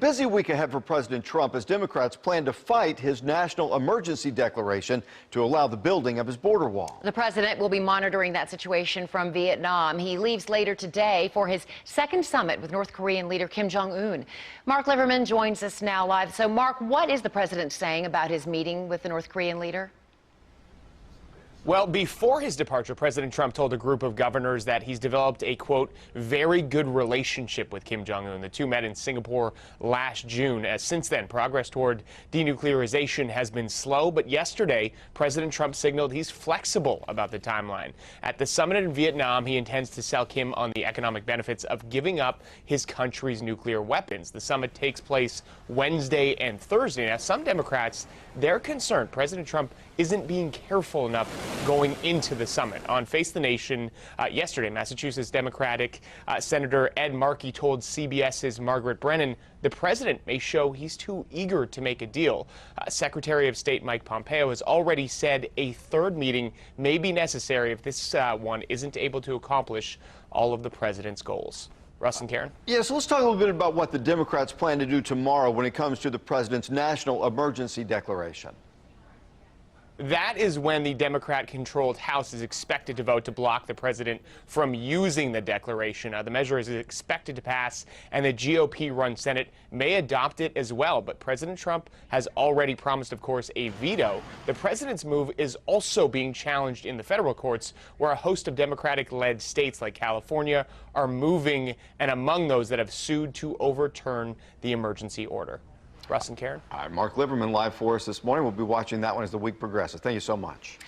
Busy week ahead for President Trump as Democrats plan to fight his national emergency declaration to allow the building of his border wall. The president will be monitoring that situation from Vietnam. He leaves later today for his second summit with North Korean leader Kim Jong Un. Mark Liverman joins us now live. So, Mark, what is the president saying about his meeting with the North Korean leader? Well, before his departure, President Trump told a group of governors that he's developed a, quote, very good relationship with Kim Jong Un. The two met in Singapore last June. Since then, progress toward denuclearization has been slow, but yesterday, President Trump signaled he's flexible about the timeline. At the summit in Vietnam, he intends to sell Kim on the economic benefits of giving up his country's nuclear weapons. The summit takes place Wednesday and Thursday. Now, some Democrats, they're concerned President Trump isn't being careful enough going into the summit. On Face the Nation yesterday, Massachusetts Democratic Senator Ed Markey told CBS's Margaret Brennan the president may show he's too eager to make a deal. Secretary of State Mike Pompeo has already said a third meeting may be necessary if this one isn't able to accomplish all of the president's goals. Russ and Karen? Yeah, so let's talk a little bit about what the Democrats plan to do tomorrow when it comes to the president's national emergency declaration. That is when the Democrat-controlled House is expected to vote to block the president from using the declaration. The measure is expected to pass, and the GOP-run Senate may adopt it as well. But President Trump has already promised, of course, a veto. The president's move is also being challenged in the federal courts, where a host of Democratic-led states like California are moving, and among those that have sued to overturn the emergency order. Russ and Karen? All right, Mark Liverman live for us this morning. We'll be watching that one as the week progresses. Thank you so much.